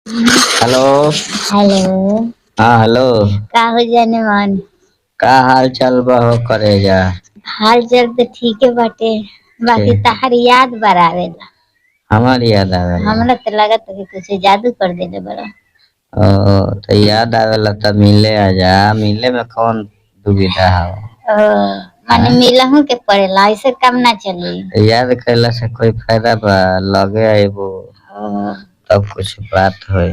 Hello. Hello. हाँ hello. का हो जाने मन। का हाल चाल बा हो करे जा। हाल चाल तो ठीक है बाटे। बाकी ठीक। तहार याद बरावेला। हमारी याद आवेला। हमरा तो लगत है कि कुछ जादू कर देले बड़ा। ओ तो याद आवेला तब मिले आजा। मिले में कौन दुविधा है। ओ, माने मिलहू के पड़ेला, ऐसे काम ना चली। याद कैला से कोई फायदा बा। लगे आइबो ओ, तब कुछ बात होई।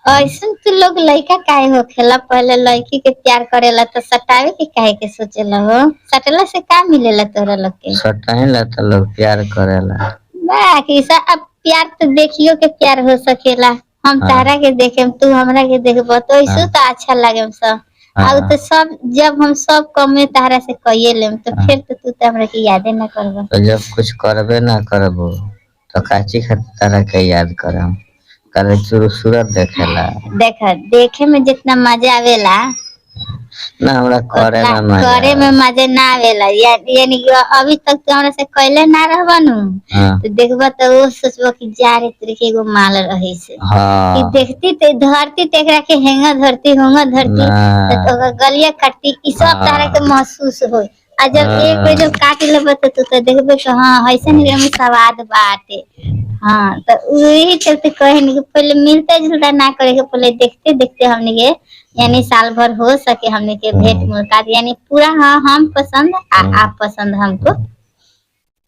ऐसन तो लोग लड़का काहे होखेला, पहले लड़की के प्यार करेला तो सटावे के काहे के सोचेला हो। सटला से का मिलेला तोरा लोग के। सटाइला तो लोग प्यार करेला। बाकी अब प्यार तो देखियो के प्यार हो सकेला। हम हाँ। तारा के देखे तू हमरा के देखबो तो ऐसे हाँ। तो अच्छा लगे सब। हाँ। अब तो सब जब हम सब कमे तारा से कहिए लेम तो हाँ। फिर तो तू तो हमरा के यादे ना करबो। तो जब कुछ करबे ना करबो तो काची खातिर तारा के याद करम। करे सूरत देखेला। देख देखे में जितना मजा आवेला ना हमरा करे उतना में मजा करे में आवेला। मजा ना आवेला। यानी कि अभी तक तो हमरा से कहले ना रहबनु हाँ। तो देखबा तो वो सोचबो कि जा रे तेरे के एगो माल रही से कि हाँ। देखती ते धरती ते एकरा के हेंगा धरती होंगा धरती तो ओकर गलिया काटती ई सब तारा के महसूस होई। आ जब एक बेर जब काट लेबे तो देखबे कि हाँ ऐसे नहीं में स्वाद बाटे। हाँ तो वही चलते कहे नहीं कि पहले मिलते जुलता ना करे के पहले देखते देखते हमने के यानी साल भर हो सके हमने के भेंट मुलाकात यानी पूरा हाँ हम पसंद आप पसंद हमको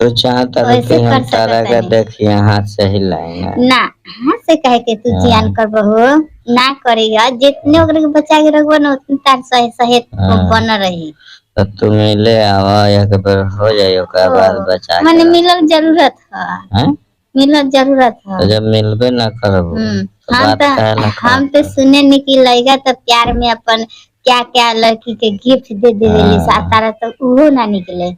तो चाहता तो वैसे कि हम कर तारा सकता का नहीं देखिए हाथ से हिलाएंगे ना। हाँ से कहे के तू जियान कर बहो ना करेगा जितने ओकरे के बचा के रखबो ना उतने तार सहेत बन रही। तो तुम मिले आवा एक बार हो जाए ओकरा बाद बचा के माने मिलल जरूरत है। मिलल जरूरत है तो जब मिलबे ना करबो तो बात काहे ला हम तो सुने नहीं कि लड़का तो प्यार में अपन क्या क्या लड़की के गिफ्ट दे देवेली तारा तो उहो ना निकले।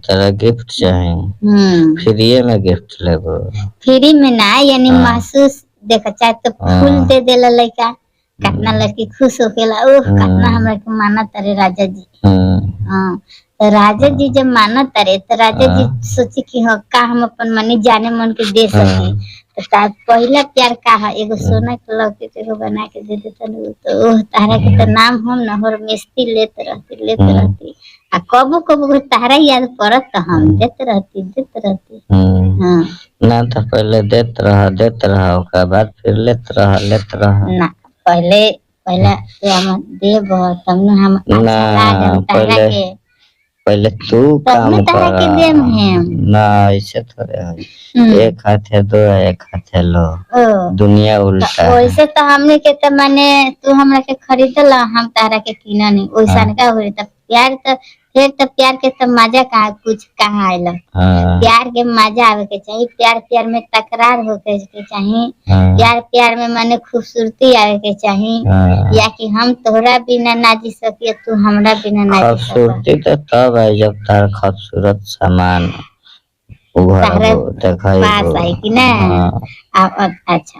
तेरा गिफ्ट चाहिए फ्री में गिफ्ट लेबो। फ्री में ना यानी महसूस देखा चाहे तो फूल दे देला लड़का कितना लड़की खुश होकेला ओह कितना हमरा के माना तारे राजा जी। हाँ तो राजा जी जब माना तारे तो राजा जी सोची कि हाँ का हम अपन मनी जाने मन के दे सके तो पहला प्यार का है एगो सोना के लॉकेट एगो बना के दे देता तो ओह तारा के तो नाम हम ना और मस्ती लेते रहती आ कबो कबो तारा याद पड़त तो हम देते रहती। हाँ ना तो पहले देत रह ओकरा बाद फिर लेत रह ना पहले पहले तो हम देब तब न हम अच्छा लागम तारा के पहले तू काम कर ना ऐसे थोड़े है एक हाथ है दो एक हाथ है लो दुनिया उल्टा वैसे तो हमने के तो माने तू हमरा के खरीदला हम तारा के कीना नहीं वैसा का हो तो प्यार तो फिर तो प्यार के तो मजा कहाँ कुछ कहाँ आयला। प्यार के मजा आवे के चाहिए प्यार प्यार में तकरार होके चाहिए प्यार प्यार में माने खूबसूरती आवे के चाहिए या कि हम तोहरा बिना ना जी सके तू हमरा बिना ना जी सके। खूबसूरती तो तब है जब तार खूबसूरत सामान पास आई कि ना। अच्छा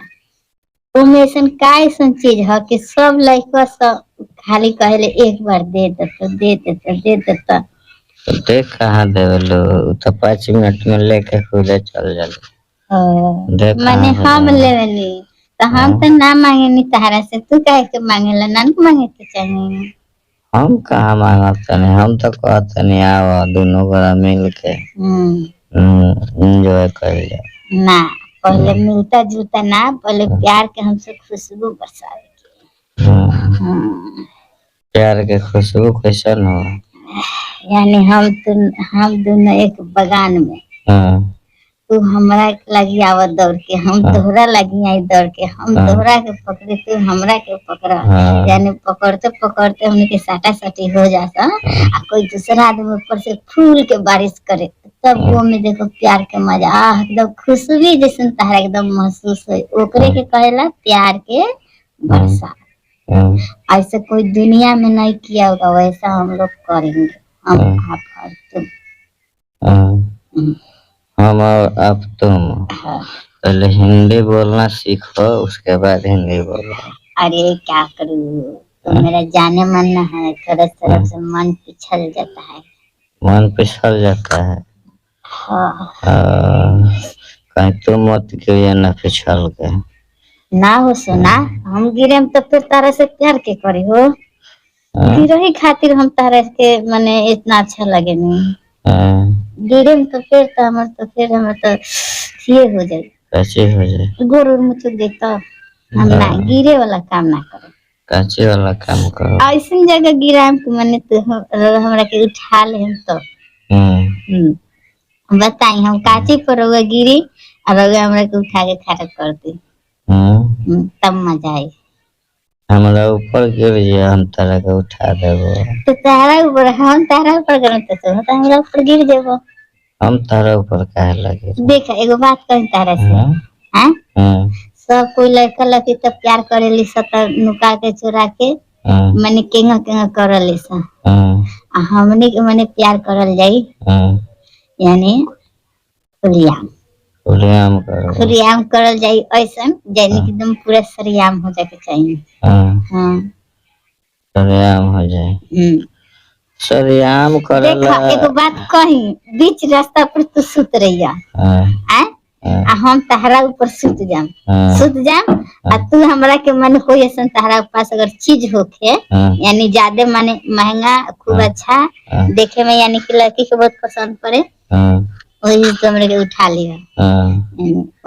ओमे ऐसन का ऐसन चीज है कि सब लड़का सब खाली कहले एक बार दे देता देख कहाँ देवलो तो 5 मिनट में लेके खुदे चल जाले। माने हम लेवली तो हम तो ना मांगे नहीं तारा से तू कहे के मांगेला ना मांगे के चाहिए। हम कहाँ मांगत नहीं हम तो कहते नहीं आओ दोनों गोरा मिल के एंजॉय कर ना पहले मिलता जुलता ना पहले प्यार के हमसे खुशबू बरसावे प्यार के खुशबू कैसन हो यानी हम दोनों एक बगान में तू हमरा लगी आवत दौड़ के हम तोहरा लगी आई दौड़ के हम तोहरा के पकड़े तू हमरा के पकड़ा यानी पकड़ते पकड़ते हमने के साटा साटी हो जाता आ कोई दूसरा आदमी ऊपर से फूल के बारिश करे तब वो में देखो प्यार के मजा एकदम खुशबू जैसे तारा एकदम महसूस हो ओकरे के कहेला प्यार के बरसात। ऐसे कोई दुनिया में नहीं किया होगा वैसा हम लोग करेंगे हम आप और तुम। हम और अब तुम पहले हिंदी बोलना सीखो उसके बाद हिंदी बोलो। अरे क्या करूँ तो मेरा जाने मन न है थोड़ा थोड़ा से मन पिछल जाता है। मन पिछल जाता है हाँ कहीं तुम मत क्यों ना पिछल के ना हो सोना, हम गिरे तो फिर तारा से प्यार के करे हो। हाँ, गिरही खातिर हम तारा के मने इतना अच्छा लगे नहीं। हाँ, गिरे में तो फिर हमर तो ये हो जाए, कैसे हो जाए। गोर उर मुचुक देता। हम ना हाँ, गिरे वाला काम ना करो। काचे वाला काम करो। ऐसी जगह गिराम कि मने तो हमरा के उठा ले हम तो। बताई हम काची पर रउआ गिरी और रउआ हमरा के उठा के खड़ा कर दी। तब मजा आई। हमरा ऊपर गिर जाए हम तारा के उठा देबो। तो तारा ऊपर हम तारा ऊपर करम तो हमरा ऊपर गिर जेबो। हम तारा ऊपर काहे लगे। देख एगो बात कही तारा से, हैं? सब कोई लड़का लड़की तो प्यार करेली सत नुका के चुरा के मने केंगा केंगा करली सा। हमने के मने प्यार करल जाई यानी खुलियाम करल जाई ऐसन जानी कि एकदम पूरा सरियाम हो जाके चाहिए। हां सरियाम हो जाए। सरियाम करल। देखा एगो बात कही, बीच रास्ता पर तू सुत रहिया आ हम तहरा ऊपर सुत जाम आ तू हमरा के मन कोई ऐसा तहरा पास अगर चीज होखे यानी ज्यादा माने महंगा खूब अच्छा देखे में यानी कि लड़की के बहुत पसंद पड़े वही तो हमरे के उठा लिया।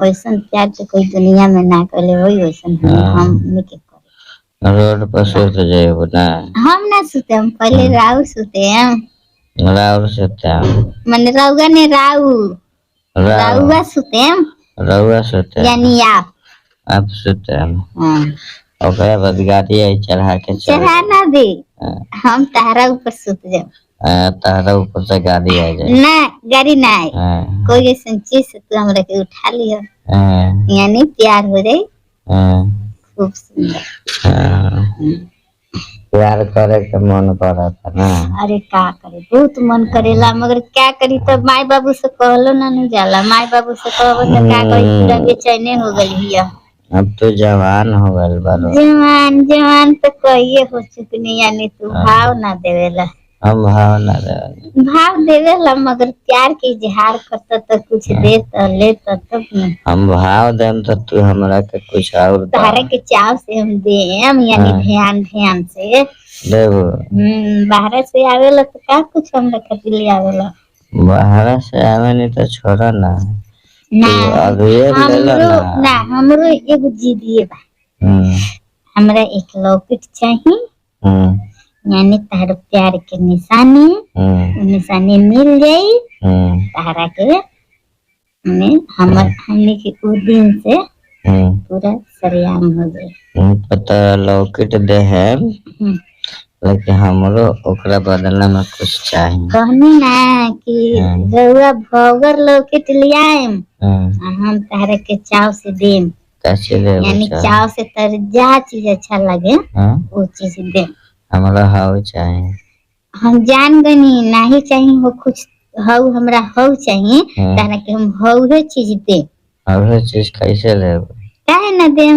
वैसा प्यार तो कोई दुनिया में ना करे वही वैसा हम के करे। रोड पर सुत जाएबो ना। हम ना सुते हम पहले राउ सुते हम। राउ सुते माने राउगा ने राउगा सुते हम। रउआ सुते यानी आप सुते ओकरा बाद गाड़ी आई चढ़ा के चढ़ा ना दे हम तारा ऊपर सुत जाए। तारा ऊपर से गाड़ी आ जाए ना गाड़ी ना आए कोई ऐसा चीज से तू हमरा के उठा लिया यानी प्यार हो जाए। खूब सुंदर प्यार करे के मन करता ना। अरे का करे बहुत मन करेला मगर क्या करी तो माई बाबू से कहलो ना नहीं जाला। माई बाबू से कहबो तो क्या करी पूरा बेचैने हो गई हिया। अब तो जवान हो गल बालो। जवान तो कहिए हो चुकनी यानी तू भाव ना देवेला। हम भाव देवेला मगर प्यार के इजहार करता तो कुछ देता लेता तब न। हम भाव देम तो तू हमरा के कुछ और तारे के चाव से हम देम यानी ध्यान से देबो। बाहर से आवेला तो का कुछ हमरा खातिर ले आवेला। बाहर से आवे नहीं तो छोड़ा ना हमरो एगो जिदिए बा। हमरा एक लॉकेट चाहिए यानी तार प्यार के निशानी निशानी मिल जाई तारा के हमने के उ दिन से पूरा सरियाम हो जाए। पता लॉकेट दे है लेकिन हमरो ओकरा बदला में कुछ चाहिए। कहनी ना कि रउआ भौगर लॉकेट लियाएम हम तारा के चाव से देम यानी चाव से तर जा चीज अच्छा लगे वो चीज देम। हमरा हाउ चाहिए। हम जान गनी नहीं चाहिए वो कुछ हाउ हमरा हाउ चाहिए तारा के हम हाउ है चीज दे। हाउ चीज कैसे लेब काहे ना दे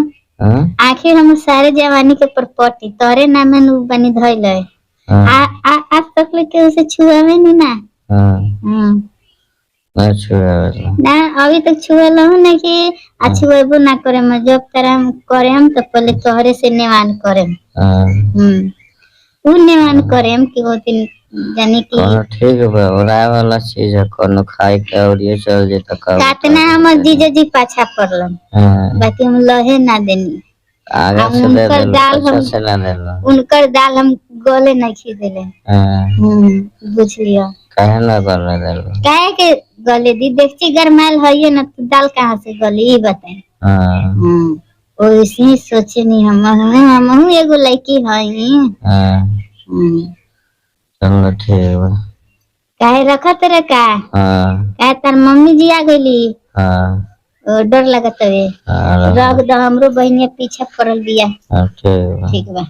आखिर हम सारे जवानी के प्रॉपर्टी तोरे नाम नु बनी धइले आज तक लेके उसे छुआवे नहीं ना। ना छुआवे ना अभी तक छुएला हो ना कि छुएबो ना करे हम जब तरह हम करे हम तो पहले तोहरे से नेवान करे पुण्यवान करेम कि वो दिन जानी कि ठीक बा ओराय वाला चीज है कोनो खाए के और ये चल जे त कातना हम जीजा जी पाछा पड़लन बाकी हम लहे ना देनी आगे से दे देलो उनकर दाल हम गले नहीं खी देले। बुझ लिया काहे ना गले देलो काहे के गले दी देखची गरमाल है ना तो दाल कहां से गली ई बताई। ओइसे सोचे नहीं हम एगो लड़की हई। चलो ठीक बा काहे रखत रे का काहे तार मम्मी जी आ गईली डर लगत है रख द हमरो बहनिया पीछे पड़ल बिया। ठीक बा।